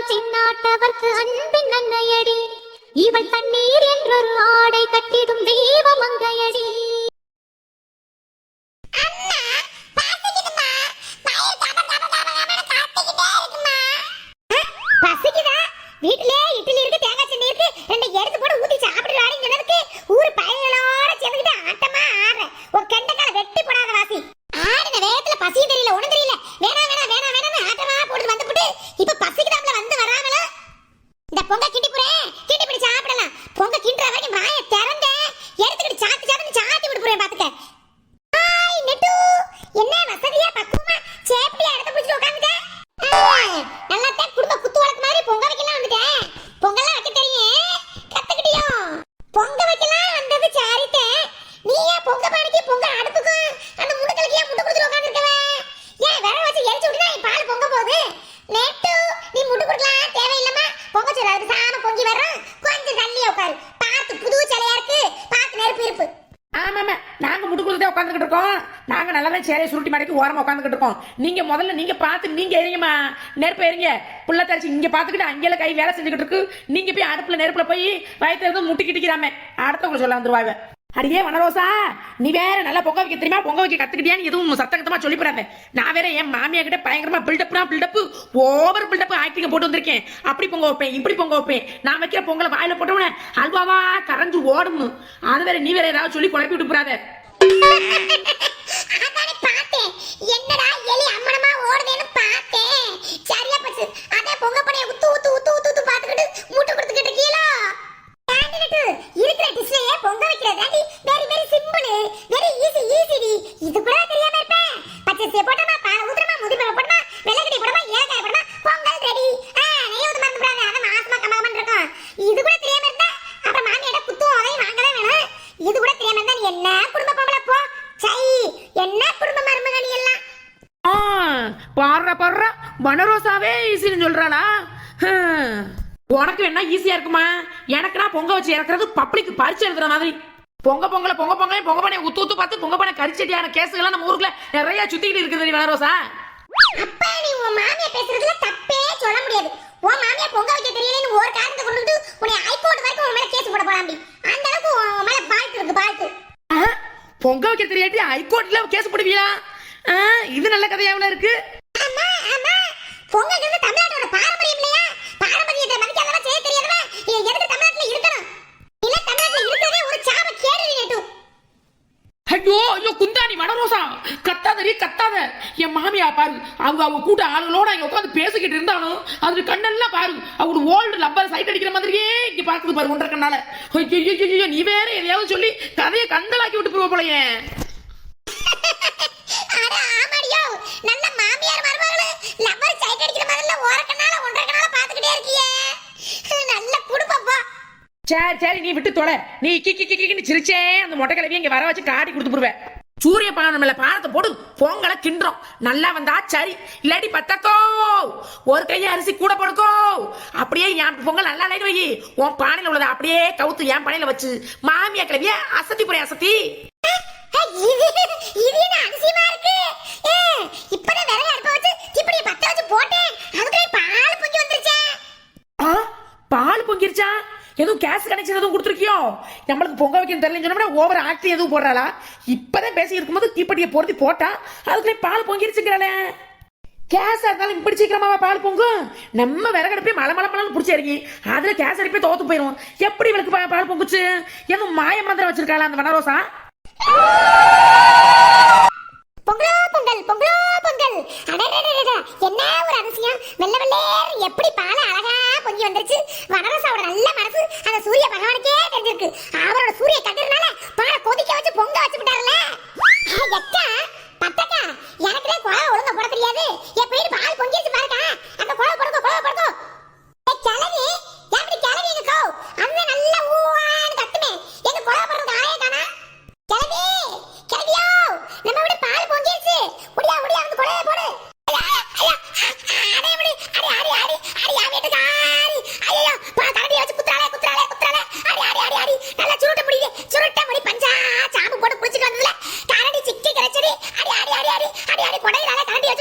சின்னாட்டவர்க்கு அன்பின் நன்னையடி இவள் தண்ணீர் என்றொரு ஆடை கட்டிடும் தெய்வ மங்கையடி. வீட்டிலே இட்லி இருக்கு, தேங்காய் சட்னி இருக்கு, ரெண்டு எடுத்து போட்டு ஊத்தி சாப்பிடுறாடின்னு சொன்னதுக்கு ஊர் பயங்களோட சேர்ந்துக்கிட்டு ஆட்டமா ஆடுற ஒரு கெண்டக்கால வெட்டி போடாத வாசி. ஆடின வேகத்துல பசியும் தெரியல ஒண்ணும் தெரியல, வேணா வேணா வேணா வேணான்னு ஆட்டமா போட்டு வந்துவிட்டு இப்ப பசிக்குதாம்ல வந்து வராமல. இந்த பொங்க கிண்டி போறேன், கிண்டி பிடி சாப்பிடலாம். பொங்க கிண்டுற வரைக்கும் வாயை திறந்த எடுத்துக்கிட்டு சாத்து சாத்துன்னு சாத்தி விட்டு போறேன் பாத்துக்க. ஹாய் நெட்டு, என்ன வசதியா பக்குவமா சேப்டியா எடுத்து பிடிச்சிட்டு உட்காந்துக்க. நல்லாத்தான் குடும்ப குத்து வழக்கு மாதிரி பொங்க வைக்கலாம் வந்துட்டேன். பொங்கலாம் வைக்க தெரியும், கத்துக்கிட்டியோ? பொங்க வைக்கலாம் வந்தது சாரிட்டே. நீ ஏன் பொங்க பானைக்கு பொங்க அடுப்புக்கும் அந்த முடுக்கலுக்கு ஏன் முட்டு கொடுத்துட்டு உட்காந்துருக்கவே? ஏன் விரல் வச்சு எரிச்சு விட்டுதான் என் பால் பொங்க போகுது. நெட்டு நீ முட்டு கொடுக்கலாம் தேவையில்லாம பொங்க சொல்ல அது சாம பொங்கி வர்றோம். கொஞ்சம் தள்ளியே உட்காரு, பார்த்து புது சிலையா இருக்கு, பார்த்து நெருப்பு இருப்பு. ஆமாமா, நாங்க முட்டு கொடுத்துட்டே உட்காந்துக்கிட்டு இருக்கோம். நாங்க நல்லாதான் சேலையை சுருட்டி மாடிக்கு ஓரமா உட்காந்துக்கிட்டு இருக்கோம். நீங்க முதல்ல நீங்க பார்த்து நீங்க எரிங்கம்மா, நெருப்பு எரிங்க. புள்ள தரிச்சு இங்க பாத்துக்கிட்டு அங்கேல கை வேலை செஞ்சுக்கிட்டு இருக்கு. நீங்க போய் அடுப்புல நெருப்புல போய் வயிற்று எதுவும் முட்டிக்கிட்டிக்கிறாமே அடுத்தவங்களை சொல்ல வந்துருவாங்க. அடியே வனரோசா, நீ வேற நல்லா பொங்க வைக்க தெரியுமா, பொங்க வைக்க கத்துக்கிட்டியான்னு எதுவும் சத்தகத்தமா சொல்லி போறாங்க. நான் வேற என் மாமியா கிட்ட பயங்கரமா பில்டப் ஓவர் பில்டப் ஆக்டிங்க போட்டு வந்திருக்கேன். அப்படி பொங்க வைப்பேன், இப்படி பொங்க வைப்பேன். நான் வைக்கிற பொங்கலை வாயில போட்டவன அல்வாவா கரைஞ்சு ஓடும். அது வேற நீ வேற ஏதாவது சொல்லி குழப்பி விட்டு போறாத. என்னடா எலி அம்மனமா ஓடுதேன்னு பார்த்தேன். சரியா போச்சு. அதே பொங்க பனைய உத்து உத்து உத்து உத்து உத்து பாத்துக்கிட்டு மூட்டை கொடுத்துக்கிட்டு இருக்கீங்களா? இருக்கிற டிஷ்லயே பொங்க வைக்கிறது very very simple, very easy ஈஸிடி. இது கூட தெரியாம இருப்பேன். பச்சரிசியை போட்டமா, பாலை ஊத்துறமா, முதிர்பருப்பை போட்டமா, வெள்ளக்கட்டி போட்டமா, ஏலக்காய் போட்டமா, பொங்கல் ரெடி. நெய் ஊத்த மறந்து போடாத, அத மாசமா கம்மாமன் இருக்கும். இது கூட தெரியாம இருந்தா அப்புறம் மாமியாட குத்துவோம், அதையும் வாங்கதான் வேணும். இது கூட தெரியாம இருந்தா நீ என்ன குடும்ப பொம்பளை போ. சை, என்ன குடும்ப மருமக நீ எல்லாம். பாடுற வனரோசாவே ஈஸின்னு சொல்றாளா? உனக்கு வேணா ஈஸியா இருக்குமா? எனக்கு நான் பொங்க வச்சு இறக்குறது பப்ளிக் பரிச்சு எழுதுற மாதிரி. பொங்க பண்ணை உத்து உத்து பார்த்து பொங்க பண்ணை கரிச்சட்டியான கேசுகள்லாம் நம்ம ஊருக்குள்ள நிறைய சுத்திக்கிட்டு இருக்குது வனரோசா. அப்பா நீ உன் மாமியா பேசுறதுல தப்பே சொல்ல முடியாது. உன் மாமியா பொங்க வைக்க தெரியலன்னு ஒரு காரணத்தை கொண்டுட்டு உன்னை ஹைகோர்ட் வரைக்கும் உன் மேல கேஸ் போட போறாண்டி. அந்த அளவுக்கு உன் மேல பால்ட் இருக்கு, பால்ட். பொங்க வைக்க தெரியாட்டி ஹைகோர்ட்ல கேஸ் போடுவீங்களா? இது நல்ல கதையாவில இருக்கு. ஆமா ஆமா, பொங்கல்ங்கிறது தமிழ்நாட்டோட பாரம்பரியம் இல்லையா? பாரம்பரியத்தை மதிக்காதவ செய்ய தெரியாதவ எதுக்கு தமிழ்நாட்டுல இருக்கணும்? இல்ல தமிழ்நாட்டுல இருக்கவே ஒரு சாப கேடு நேட்டு. ஐயோ ஐயோ குந்தாணி வனரோசா, கத்தாத. என் மாமியா பாரு, அவங்க கூட்ட ஆளுகளோட இங்க உட்காந்து பேசிக்கிட்டு இருந்தாலும் அது கண்ணெல்லாம் பாரு அவங்க ஓல்டு லப்பர் சைட் அடிக்கிற மாதிரியே இங்க பாக்குது பாரு ஒன்றரை கண்ணால. ஐயோ நீ வேற எதையாவது சொல்லி கதையை கண்டலாக்கி விட்டு போவ போலயே. நல்ல மாமியார் மருமகளே லப்பர் சைட் அடிக்கிற மாதிரில ஓரக்கனால ஒன்றரை கனால பாத்துக்கிட்டே இருக்கியே. நல்ல குடும்பப்பா. சரி நீ விட்டு தொலை. நீ கிக்கின்னு சிரிச்சே அந்த மொட்டை கிளவி இங்க வர வச்சு காட்டி கொடுத்து போடுவேன். சூரிய பகவான் மேல பானத்தை போட்டு பொங்கலை கிண்டுறோம். நல்லா வந்தா சரி, இல்லாட்டி பத்தக்கோ ஒரு கையை அரிசி கூட போடுக்கோ. அப்படியே என் பொங்கல் நல்லா லைட் வை. உன் பானையில உள்ளதை அப்படியே கவுத்து என் பானையில வச்சு மாமியா கிளவிய அசத்தி போறேன் அசத்தி. இது என்ன அதிசயமா இருக்கு? இப்பதான் விறகு அடுப்ப வச்சு இப்படி பத்த வச்சு போட்டேன், அதுக்குள்ள பால் பொங்கி வந்துருச்சே. பால் பொங்கிருச்சா? எதுவும் கேஸ் கனெக்ஷன் எதுவும் கொடுத்துருக்கியோ? நம்மளுக்கு பொங்க வைக்க தெரியலன்னு சொன்னா ஓவர் ஆக்டி எதுவும் போடுறாளா? இப்பதான் பேசி இருக்கும்போது தீப்பெட்டியை பொருத்தி போட்டா அதுக்குள்ளே பால் பொங்கிருச்சுங்கிறாளே. கேஸ் இருந்தாலும் இப்படி சீக்கிரமாவா பால் பொங்கும்? நம்ம விறகடுப்பே மலை பிடிச்சி இறங்கி அதுல கேஸ் அடுப்பே தோத்து போயிடும். எப்படி இவளுக்கு பால் பொங்குச்சு? எதுவும் மாய மந்திரம் வச்சிருக்காளா அந்த வனரோசா? பொங்கல் என்ன ஒரு அதிசயம். வெள்ள வெள்ளேர் எப்படி பால அழகா பொங்கி வந்துருச்சு. வனரசாவோட நல்ல மனசு அந்த சூரிய பகவானுக்கே தெரிஞ்சிருக்கு. அவரோட சூரிய கதிர்னால பால கொதிக்க வச்சு பொங்க வச்சு விட்டாருல. எக்கா பத்தக்கா, எனக்குதான் குழவை ஒழுங்கா போட தெரியாது. எப்படி பால் பொங்கிருச்சு பாருக்கா. அந்த குழவை போடுங்க கிளவி எப்படி கிளவி இருக்கோ அந்த நல்ல ஊவான்னு கத்துமே. எங்க குழவை போடுறது ஆயே காணா. கிளவியோ நம்ம விட பால் பொங்கிருச்சு. முடியா வந்து குழவை போடு.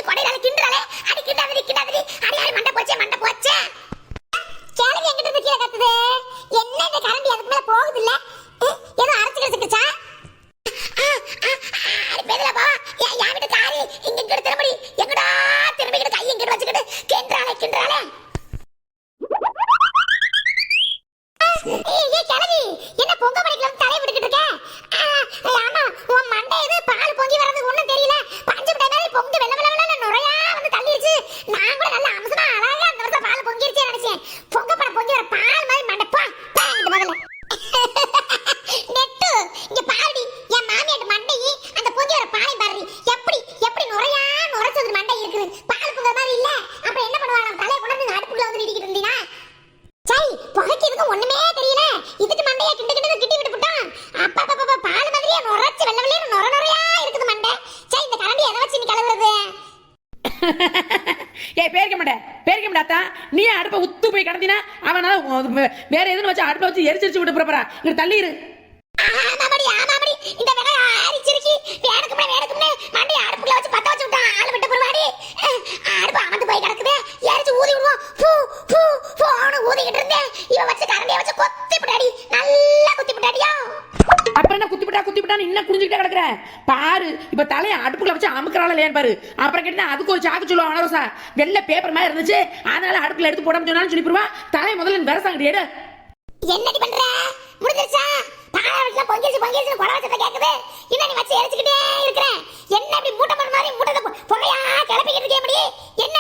கொடையில கிண்டுறாளே. ஏய் பேரிக்க மாட்டாத்தா நீ அடுப்பை உத்து போய் கிடந்தினா அவனால வேற எதுன்னு வச்சு அடுப்பை வச்சு எரிச்சிருச்சு விட்டு போறா இங்க தள்ளிடு. ஆமாடி இந்த வேலை ஆரிச்சிருக்கி வேணுக்குமே மண்டி அடுப்புல வச்சு பத்த வச்சு விட்டான் ஆளு விட்டு போறாடி அடுப்பு அமந்து போய் கிடக்குது எரிச்சு ஊதி விடுவோம் பூ பூ பூன்னு ஊதிக்கிட்டு இருந்தேன் இவ வச்சு கரண்டியை வச்சு கொத்தி விட்டாடி நல்லா குத்தி விட்டாடியா. அப்புறம் என்ன குத்திவிட்டான்னு இன்னும் குடிஞ்சுக்கிட்டே கிடக்குற பாரு. இப்ப தலையை அடுப்புல வச்சு அமுக்கிறாள் இல்லையான்னு பாரு. அப்புறம் கேட்டா அதுக்கு ஒரு சாக்கு சொல்லுவான் அனரோசா வெள்ளை பேப்பர் மாதிரி இருந்துச்சு அதனால அடுப்புல எடுத்து போடாம சொன்னாலும் சொல்லிடுவா. தலை முதல்ல விரசாங்கடி எடு. என்னடி பண்ற முடிஞ்சிருச்சா பாலாவட்ல பொங்கிருச்சு கொலை வச்சத கேக்குது இன்ன நீ வச்சு எரிச்சிட்டே இருக்கற என்ன இப்படி மூட்டை பண்ண மாதிரி மூட்டை புகையா கிளப்பிக்கிட்டு இருக்கே அப்படி என்ன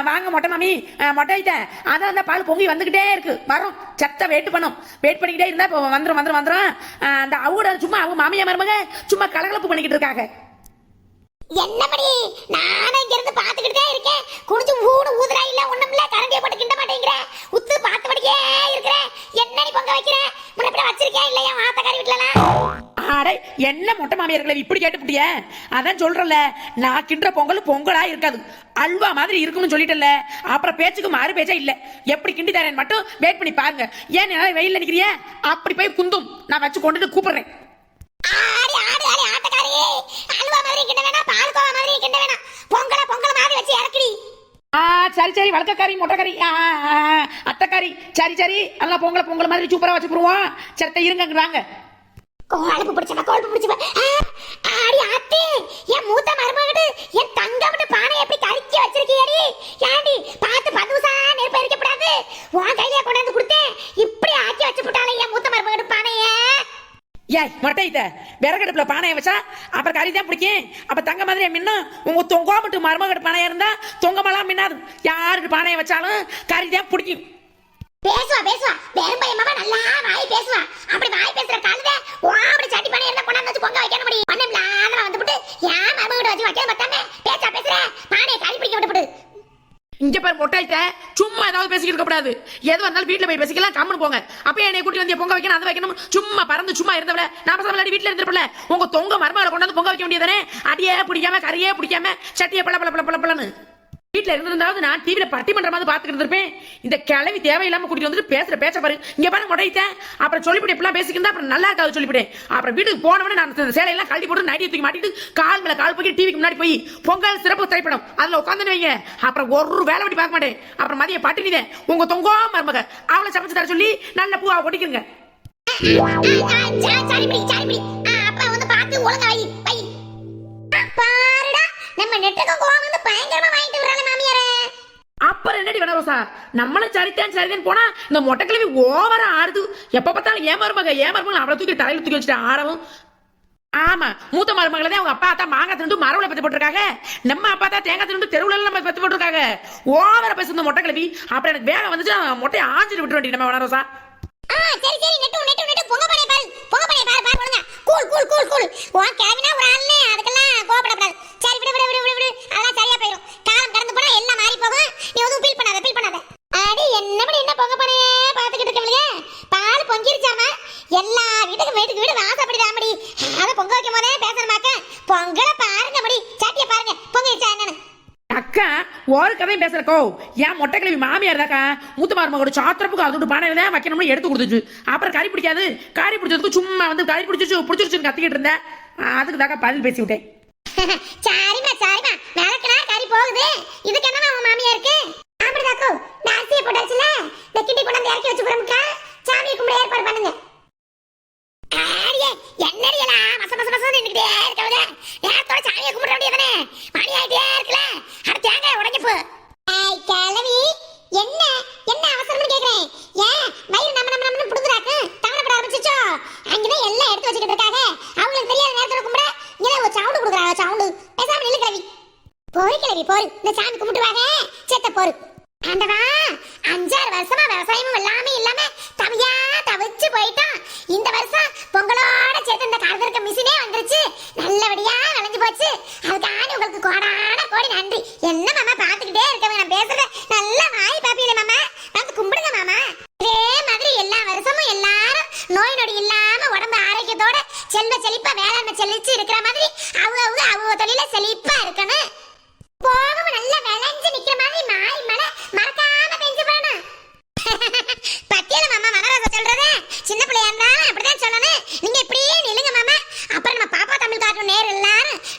வாங்க மொட்டை மாமி மொட்டை ஐட்ட அதான் அந்த பால் பொங்கி வந்துகிட்டே இருக்கு வரும் சத்த வெயிட் பண்ணிக்கிட்டே இருந்தா இப்போ வந்துரும் அந்த அவட சும்மா அவங்க மாமியா மருமக சும்மா கலகலப்பு பண்ணிக்கிட்டு இருக்காங்க. என்னபடி நானே இங்க இருந்து பாத்துக்கிட்டே இருக்கேன் குடிச்சு ஊடு ஊதுறா இல்ல ஒண்ணுமில்ல கரண்டிய போட்டு கிண்ட மாட்டேங்கற உத்து பாத்துபடியே இருக்கற என்ன நீ பொங்க வைக்கிற முன்ன வச்சிருக்கே இல்லையா ஆத்தக்காரி வீட்லலாம். அட என்ன மொட்டை மாமியார்களே இப்படி கேட்டுப்புட்டியே அதான் சொல்றல நான் கிண்ட பொங்கலா இருக்காது அல்வா மாதிரி இருக்கும்னு சொல்லிட்டல அப்புறம் பேச்சுக்கு மாறு பேச்சா இல்ல எப்படி கிண்டி தரேன் மட்டும் வெயிட் பண்ணி பாருங்க. ஏன் வெயில்ல நிக்கிறியே அப்படி போய் குந்தும் நான் வச்சு கொண்டுட்டு கூப்பிடுறேன். ஆடி ஆட்டக்காரி அல்வா மாதிரி கிண்ட வேணா பால்கோவா மாதிரி கிண்ட வேணா பொங்கல மாதிரி வச்சு இறக்கடி. சரி வழக்கக்காரி மொட்டைக்காரி அத்தைக்காரி சரி அதெல்லாம் பொங்கல மாதிரி சூப்பரா வச்சு போடுவோம். சரி இருங்க வாங்க. கோழப்பு பிடிச்சவ ஆடி ஆத்தி என் மூத்த மருமகடு என் தங்கம்னு பானை எப்படி கறிக்க வச்சிருக்கியடி ஏண்டி பார்த்து பதுசா நெருப்பு எரிக்கப்படாது உன் கையில கொண்டாந்து கொடுத்தேன் இப்படி ஆக்கி வச்சு போட்டாலே என் மூத்த மருமகடு பானைய. ஏய் மொட்டையிட்ட விறகடுப்புல பானையை வச்சா அப்புறம் கறி தான் பிடிக்கும். அப்ப தங்க மாதிரி மின்னும் உங்க தொங்கா மட்டும் மருமகடு பானையா இருந்தா தொங்கமெல்லாம் மின்னாது. யாருக்கு பானையை வச்சாலும் கறி தான் பிடிக்கும். பேசுவா வெறும் பையமாவா நல்லா வாய் பேசுவா அப்படி வாய் பேசுற காலத அப்படி சட்டி பானை இருந்தா கொண்டாந்து வச்சு பொங்க வைக்க முடியும் ஒண்ணுமில்ல அதெல்லாம் வந்துட்டு ஏன் மருமகடு வச்சு வைக்க பத்தாம பேசுற பானையை கறி பிடிக்க விட்டுப்படு. இங்க பாரு மொட்டையிட்ட சும்மா ஏதாவது பேசிக்கிட்டு இருக்க கூடாது. எது வந்தாலும் வீட்டுல போய் பேசிக்கலாம் கம்முன்னு போங்க. அப்ப என்னை கூட்டி வந்து பொங்க வைக்கணும் அது வைக்கணும் சும்மா பறந்து சும்மா இருந்தவள நாம சமையல் வீட்டுல இருந்திருப்பல உங்க தொங்க மருமகளை கொண்டாந்து பொங்க வைக்க வேண்டியதானே அடியே பிடிக்காம கறியே பிடிக்காம சட்டியை பளபளன்னு வீட்டுல இருந்திருந்தாவது நான் டிவில பட்டி பண்ற மாதிரி பாத்துக்கிட்டு இருப்பேன். இந்த கிளவி தேவையில்லாம கூட்டிட்டு வந்துட்டு பேசுற பாரு இங்க பாருங்க மொட்டையிட்டேன் அப்புறம் சொல்லிவிட்டு இப்பெல்லாம் பேசிக்கிட்டு அப்புறம் நல்லா இருக்காது சொல்லிவிட்டேன். அப்புறம் வீட்டுக்கு போனவனே நான் சேலையெல்லாம் கழட்டி போட்டு நைட்டி தூக்கி மாட்டிட்டு கால் மேல கால் போய் டிவிக்கு முன்னாடி போய் பொங்கல் சிறப்பு திரைப்படம் அதுல உட்காந்து வைங்க. அப்புறம் ஒரு வேலை படி பார்க்க மாட்டேன். அப்புறம் மதிய பட்டினிதேன் உங்க தொங்கோ மருமக அவளை சமைச்சு தர சொல்லி நல்ல பூவா ஒட்டிக்கிறங்க. நம்ம நெட்டுக்கு கோவம் வந்து பயங்கரமா வாங்கிட்டு வரானே மாமியாரே. அப்புறம் என்னடி வேணரோசா நம்மளும் சரிதான் போனா இந்த மொட்டை கிழவி ஓவரா ஆடுது. எப்ப பார்த்தாலும் ஏமாறுமக அவளை தூக்கி தலையில தூக்கி வச்சுட்டு ஆடவும். ஆமா மூத்த மருமகளை தான் அவங்க அப்பா தான் மாங்காய் திண்டு மரவுல பத்தி போட்டிருக்காங்க. நம்ம அப்பா தான் தேங்காய் திண்டு தெருவுல எல்லாம் பத்தி போட்டிருக்காங்க. ஓவரா பேச இந்த மொட்டை கிழவி அப்புறம் எனக்கு வேகம் வந்துச்சு மொட்டையை ஆஞ்சிட்டு விட்டு வேண்டி நம்ம வேணரோசா. சரி நெட்டு பொங்க பண்ணி பாரு ஒழுங்கா கூல் உன் கேவினா ஒரு ஆள்னே அதுக்கெல்லாம் கோபப்படக்கூடாது. சரி விடு அதெல்லாம் சரியா போயிடும். காலம் கடந்து போனா எல்லாம் மாறி போகும். நீ எதுவும் ஃபீல் பண்ணாத அடி என்ன பொங்க பண்ணே பாத்துக்கிட்டு இருக்கவங்க பால் பொங்கிருச்சாமா எல்லா வீடு வாசப்படிதாமடி அத பொங்க வைக்கும் போதே பேசணுமாக்க பொங்கல பாருங்க மடி சட்டியை பாருங்க பொங்கிருச்சா என்னன்னு. அக்கா ஒரு கதையும் பேசுறக்கோ ஏன் மொட்டை கிழவி மாமியார் தாக்கா மூத்த மருமகளோட சாத்திரப்புக்கு அதோட பானையில தான் வைக்கணும்னு எடுத்து கொடுத்துச்சு. அப்புறம் கறி பிடிச்சதுக்கு சும்மா வந்து கறி பிடிச்சிருச்சுன்னு கத்திக்கிட்டு இருந்தேன். அதுக்கு தாக்கா பதில் பேசி விட்டேன். சாரிமா விளக்குனா கறி போகுது இதுக்கு என்னமா உங்க மாமியா இருக்கு அப்படிதாக்கோ நாசியை போட்டாச்சுல இந்த கிட்டி கொண்டாந்து இறக்கி வச்சு போறோம்க்கா சாமியை கும்பிட ஏற்பாடு பண்ணுங்க. என்னடியலா மச நின்னுட்டே இருக்கவங்க நேரத்தோட சாமியை கும்பிட வேண்டியதானே மணி ஆயிட்டே இருக்குல்ல அட தேங்காய் உடைஞ்சு போ. கிளவி என்ன அவசரம்னு கேக்குறேன். ஏன் வயிறு நம்ம புடுங்குறாக்கு தவணப்பட ஆரம்பிச்சிச்சோ அங்கதான் எல்லாம் எடுத்து வச்சுக்கிட்டு இருக்காங்க. அவங்களுக்கு தெரியாத நேரத்தோட கும்பிட இங்கே ஒரு சவுண்டு கொடுக்குறாங்க சவுண்டு பேசாம நில்லு கிளவி. போரு இந்த சாமி கும்பிட்டுவாங்க செத்த போரு. ஆண்டவா 5-6 வருஷமா விவசாயமும் எல்லாமே இல்லாம தவியா தவிச்சு போயிட்டான். இந்த வருஷம் பொங்கலோட சேர்த்து இந்த கலந்துருக்க மிஷினே வந்துருச்சு நல்லபடியா விளைஞ்சு போச்சு. அதுக்கான உங்களுக்கு கோடி நன்றி. என்ன மாமா பாத்துக்கிட்டே இருக்கவங்க நான் பேசுறத நல்லா வாய் பாப்பீங்களே மாமா வந்து கும்பிடுங்க மாமா. இதே மாதிரி எல்லா வருஷமும் எல்லாரும் நோய் நொடி இல்லாம உடம்பு ஆரோக்கியத்தோட செல்வ செழிப்பா வேளாண்மை செழிச்சு இருக்கிற மாதிரி அவங்க தொழில செழிப்பா இருக்கணும்.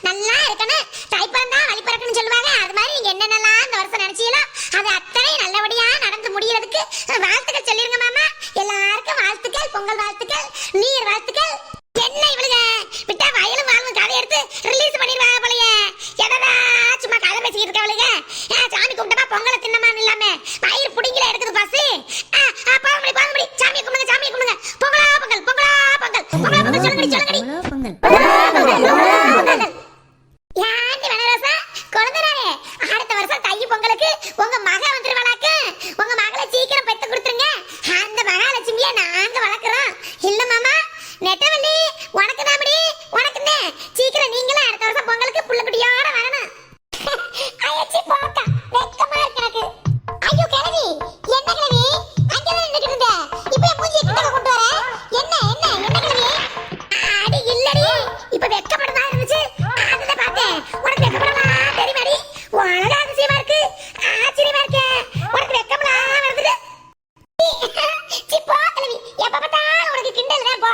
நல்லா இருக்கணும். தைப்பறந்தா வழி பிறக்கணும்னு சொல்லுவாங்க. அது மாதிரி நீங்க என்னென்னலாம் இந்த வருஷம் நினைச்சீங்களோ அது அத்தனை நல்லபடியா நடந்து முடியறதுக்கு வாழ்த்துக்கள் சொல்லிருங்க மாமா. எல்லாருக்கும் வாழ்த்துக்கள், பொங்கல் வாழ்த்துக்கள், நீர் வாழ்த்துக்கள். என்ன இவளுங்க விட்டா வயலும் வாழும் கதை எடுத்து ரிலீஸ் பண்ணிடுவாங்க போலயே. எதா சும்மா கதை பேசிக்கிட்டு இருக்கவளுங்க. சாமி கும்பிட்டமா பொங்கலை தின்னமான்னு இல்லாம வயிறு புடிங்கல எடுக்குது பஸ். பாவமடி பாவமடி சாமியை கும்பிடுங்க, சாமியை கும்பிடுங்க. பொங்கலா பொங்கல், பொங்கலா பொங்கல், பொங்கலா பொங்கல் சொல்லுங்கடி சொல்லுங்கடி. யாண்டி வனரசா குழந்தைனாரே, அடுத்த வருஷம் தை பொங்கலுக்கு உங்க மக வந்துருவாளாக்கு. உங்க மகளை சீக்கிரம் பெத்து கொடுத்துருங்க. அந்த மகாலட்சுமியை நாங்க வளர்க்குறோம். இல்ல மாமா நெட்டவள்ளி, உனக்கு தாமடி, உனக்குன்னே சீக்கிரம் நீங்களும் அடுத்த வருஷம் பொங்கலுக்கு புள்ளக்குட்டியோட வரணும். ஐயச்சி போட்டா வெக்கமா இருக்கு எனக்கு. ஐயோ கிழவி, என்ன கிழவி அங்கதான் நின்னுட்டு இருந்த, இப்ப மூஞ்சி கிட்ட கொண்டு வர? என்ன என்ன என்ன கிழவி? அடி இல்லடி, இப்ப வெக்கப்படுதா இருந்துச்சு, அதுதான் பார்த்தேன். உனக்கு வெக்கப்படலாம் தெரியுமாடி? உனக்கு அதிசயமா இருக்கு, ஆச்சரியமா இருக்கு. உனக்கு வெக்கம்லாம் வருது. சி போ கிழவி, எப்ப பார்த்தாலும் உனக்கு கிண்டல் தான். போ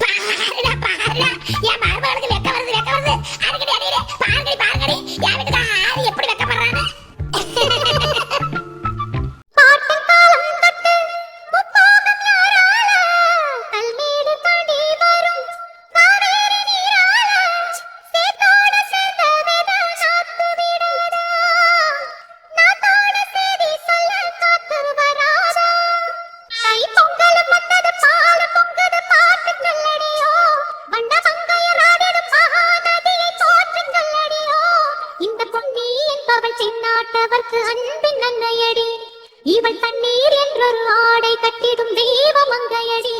பாருடா பாருடா, என் மருமகளுக்கு வெக்க வருது வெக்க வருது. அடிக்கடி அடிக்கடி பாருங்கடி பாருங்கடி, என் வீட்டுக்கு ஆறு எப்படி வெக்கப்படுறான்னு. சின்னாட்டவர்க்கு அன்பின் நன்மையடி, இவள் தண்ணீர் என்றொரு ஆடை கட்டிடும் தெய்வ மங்கையடி.